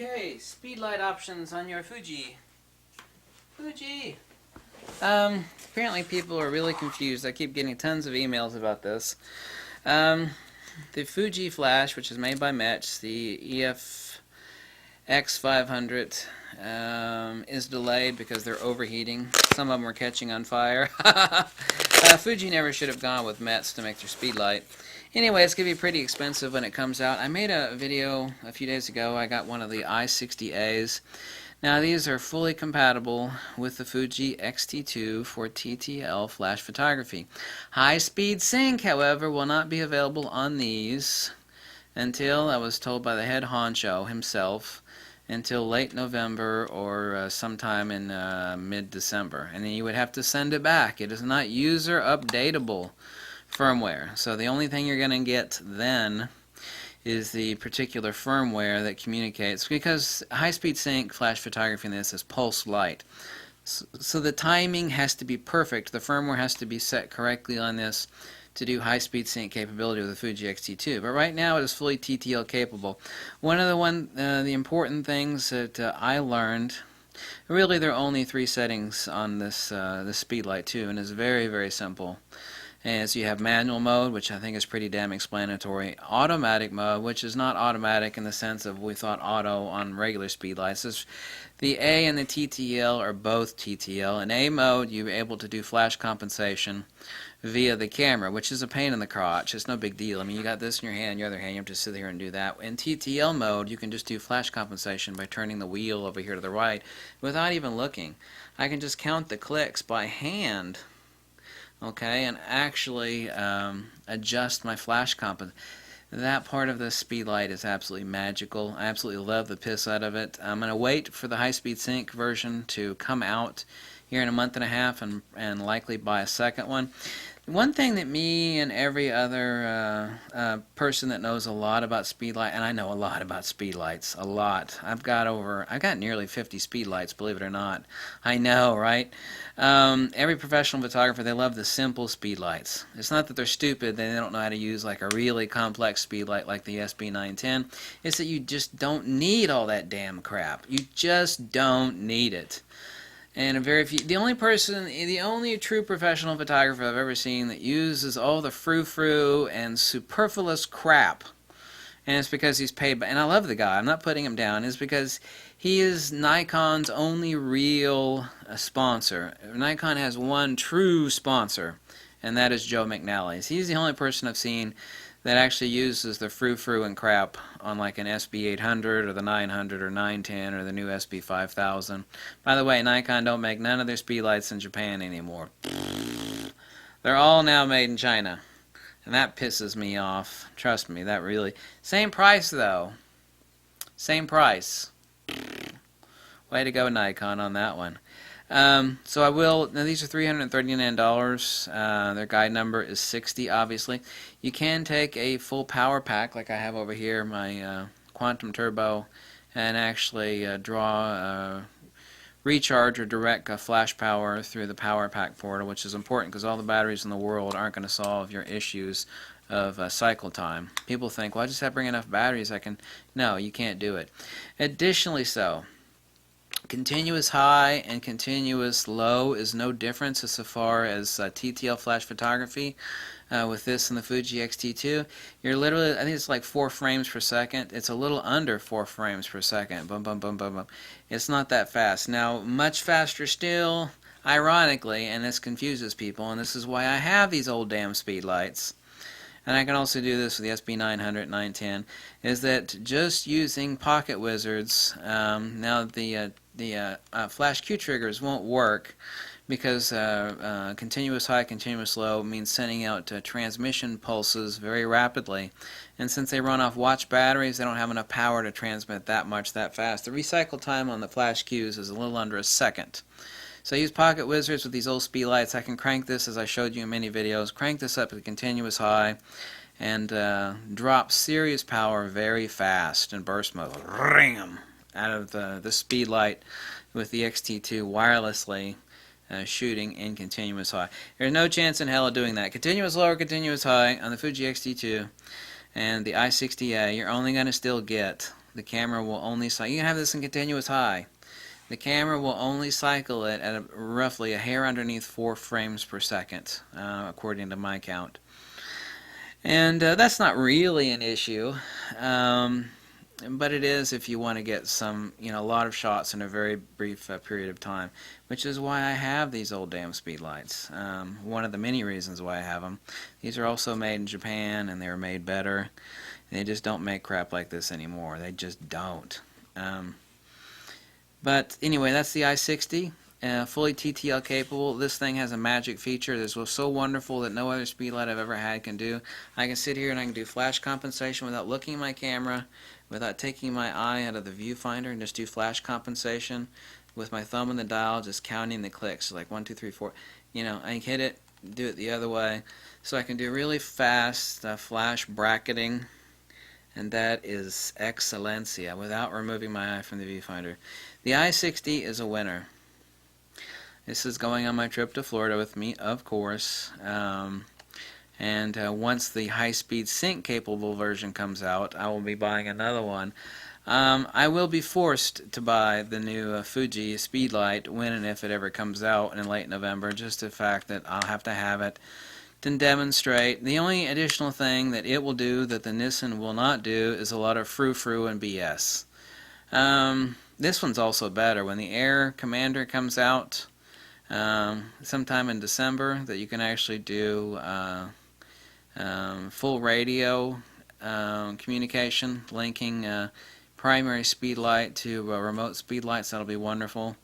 Okay, speed light options on your Fuji. Apparently people are really confused. I keep getting tons of emails about this. The Fuji flash, which is made by Metz, the EF X500, is delayed because they're overheating. Some of them are catching on fire. Fuji never should have gone with Metz to make their speed light. Anyway, it's going to be pretty expensive when it comes out. I made a video a few days ago. I got one of the I60As. Now these are fully compatible with the Fuji X-T2 for TTL flash photography. High-speed sync, however, will not be available on these until, I was told by the head honcho himself, until late November or sometime in mid-December. And then you would have to send it back. It is not user updatable firmware. So the only thing you're going to get then is the particular firmware that communicates, because high-speed sync flash photography in this is pulse light. So the timing has to be perfect. The firmware has to be set correctly on this to do high-speed sync capability with the Fuji X-T2. But right now it is fully TTL capable. One of the important things that I learned, really there are only 3 settings on this speed light too, and it's very, very simple. As you have manual mode, which I think is pretty damn explanatory. Automatic mode, which is not automatic in the sense of we thought auto on regular speed lights. The A and the TTL are both TTL. In A mode, you're able to do flash compensation via the camera, which is a pain in the crotch. It's no big deal. I mean, you got this in your hand, your other hand, you have to sit here and do that. In TTL mode, you can just do flash compensation by turning the wheel over here to the right without even looking. I can just count the clicks by hand, okay, and actually adjust my flash comp. That part of the speed light is absolutely magical. I absolutely love the piss out of it. I'm going to wait for the high-speed sync version to come out here in a month and a half and likely buy a second one. One thing that me and every other person that knows a lot about speed light, and I know a lot about speed lights, a lot. I've got nearly 50 speed lights, believe it or not. I know, right? Every professional photographer, they love the simple speed lights. It's not that they're stupid, they don't know how to use like a really complex speed light like the SB910. It's that you just don't need all that damn crap. You just don't need it. And the only true professional photographer I've ever seen that uses all the frou-frou and superfluous crap, and it's because he's paid by, and I love the guy, I'm not putting him down, is because he is Nikon's only real sponsor. Nikon has one true sponsor, and that is Joe McNally. He's the only person I've seen that actually uses the frou-frou and crap on like an SB800 or the 900 or 910 or the new SB5000. By the way, Nikon don't make none of their speed lights in Japan anymore. They're all now made in China. And that pisses me off. Trust me, that really... Same price though. Same price. Way to go, Nikon, on that one. So I will, now these are $339, their guide number is 60, obviously. You can take a full power pack, like I have over here, my Quantum Turbo, and actually recharge or direct flash power through the power pack portal, which is important because all the batteries in the world aren't going to solve your issues of cycle time. People think, well, I just have to bring enough batteries, I can... No, you can't do it. Additionally continuous high and continuous low is no difference as far as TTL flash photography with this and the Fuji X-T2. You're literally, I think it's like 4 frames per second. It's a little under 4 frames per second. Boom, boom, boom, boom, boom. It's not that fast. Now, much faster still, ironically, and this confuses people, and this is why I have these old damn speed lights, and I can also do this with the SB900, 910, is that just using pocket wizards, now the flash Q triggers won't work because continuous high, continuous low means sending out transmission pulses very rapidly, and since they run off watch batteries, they don't have enough power to transmit that much that fast. The recycle time on the flash Qs is a little under a second. So I use pocket wizards with these old speed lights. I can crank this, as I showed you in many videos, crank this up to continuous high and drop serious power very fast in burst mode. Ram! Out of the speed light with the X-T2 wirelessly shooting in continuous high. There's no chance in hell of doing that. Continuous low or continuous high on the Fuji X-T2 and the I60A, you're only going to still get the camera will only cycle. You can have this in continuous high. The camera will only cycle it at roughly a hair underneath 4 frames per second, according to my count. And that's not really an issue, but it is if you want to get some, a lot of shots in a very brief period of time, which is why I have these old damn speedlights. One of the many reasons why I have them. These are also made in Japan, and they were made better. They just don't make crap like this anymore. They just don't. But anyway, that's the I60, fully TTL capable. This thing has a magic feature that was so wonderful that no other speedlight I've ever had can do. I can sit here and I can do flash compensation without looking at my camera, without taking my eye out of the viewfinder, and just do flash compensation with my thumb on the dial, just counting the clicks, so like 1, 2, 3, 4. I hit it, do it the other way, so I can do really fast flash bracketing. And that is excellencia without removing my eye from the viewfinder. The I60 is a winner. This is going on my trip to Florida with me, of course. And once the high-speed sync capable version comes out, I will be buying another one. I will be forced to buy the new Fuji Speedlight when and if it ever comes out in late November, just the fact that I'll have to have it to demonstrate. The only additional thing that it will do that the Nissin will not do is a lot of frou-frou and BS. This one's also better. When the Air Commander comes out sometime in December, that you can actually do full radio communication, linking primary speedlight to remote speedlights. That'll be wonderful.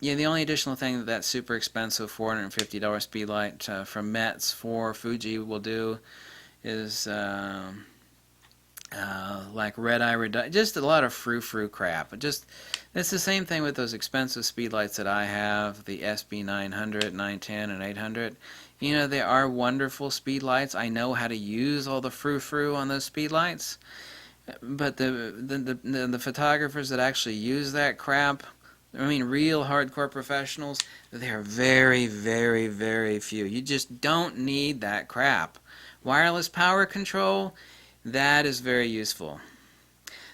Yeah, the only additional thing that's super expensive $450 speedlight from Metz for Fuji will do is like red eye reduction, just a lot of frou-frou crap. It's the same thing with those expensive speedlights that I have, the SB 900, 910, and 800. They are wonderful speedlights. I know how to use all the frou-frou on those speedlights, but the photographers that actually use that crap, real hardcore professionals, they are very, very, very few. You just don't need that crap. Wireless power control, that is very useful.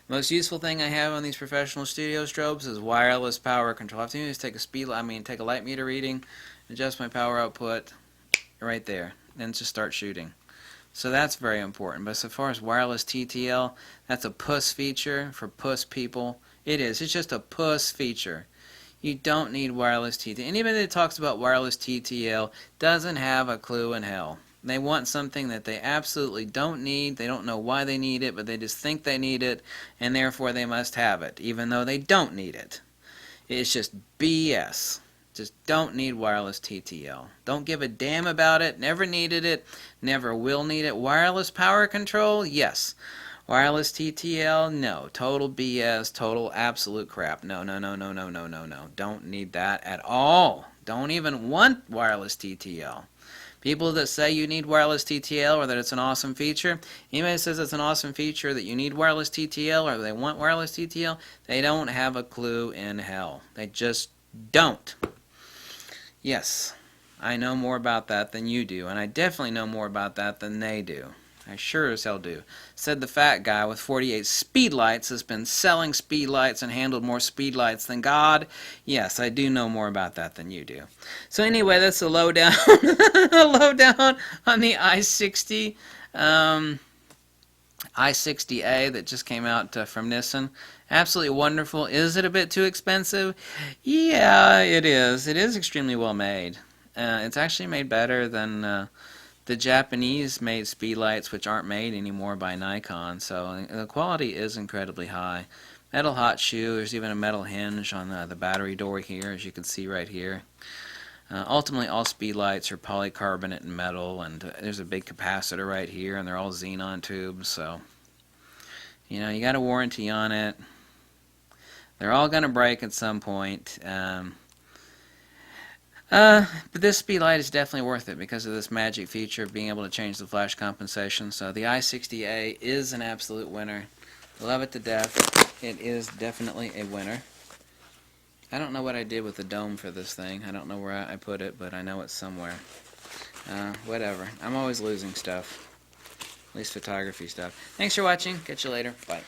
Most useful thing I have on these professional studio strobes is wireless power control. All I have to do is take a light meter reading, adjust my power output, right there, then just start shooting. So that's very important. But so far as wireless TTL, that's a puss feature for puss people. It is. It's just a puss feature. You don't need wireless TTL. Anybody that talks about wireless TTL doesn't have a clue in hell. They want something that they absolutely don't need. They don't know why they need it, but they just think they need it, and therefore they must have it, even though they don't need it. It's just BS. Just don't need wireless TTL. Don't give a damn about it. Never needed it. Never will need it. Wireless power control? Yes. Wireless TTL? No. Total BS. Total absolute crap. No, no, no, no, no, no, no, no. Don't need that at all. Don't even want wireless TTL. People that say you need wireless TTL or that it's an awesome feature, anybody that says it's an awesome feature that you need wireless TTL or they want wireless TTL, they don't have a clue in hell. They just don't. Yes, I know more about that than you do, and I definitely know more about that than they do. I sure as hell do. Said the fat guy with 48 speedlights has been selling speedlights and handled more speedlights than God. Yes, I do know more about that than you do. So anyway, that's a lowdown, lowdown on the I60, I60a that just came out from Nissin. Absolutely wonderful. Is it a bit too expensive? Yeah, it is. It is extremely well made. It's actually made better than the Japanese-made speedlights, which aren't made anymore by Nikon, so the quality is incredibly high. Metal hot shoe, there's even a metal hinge on the battery door here, as you can see right here. Ultimately, all speedlights are polycarbonate and metal, and there's a big capacitor right here, and they're all xenon tubes, so you got a warranty on it. They're all going to break at some point. But this speedlight is definitely worth it because of this magic feature of being able to change the flash compensation. So the I60a is an absolute winner. Love it to death. It is definitely a winner. I don't know what I did with the dome for this thing. I don't know where I put it, but I know it's somewhere. Whatever. I'm always losing stuff. At least photography stuff. Thanks for watching. Catch you later. Bye.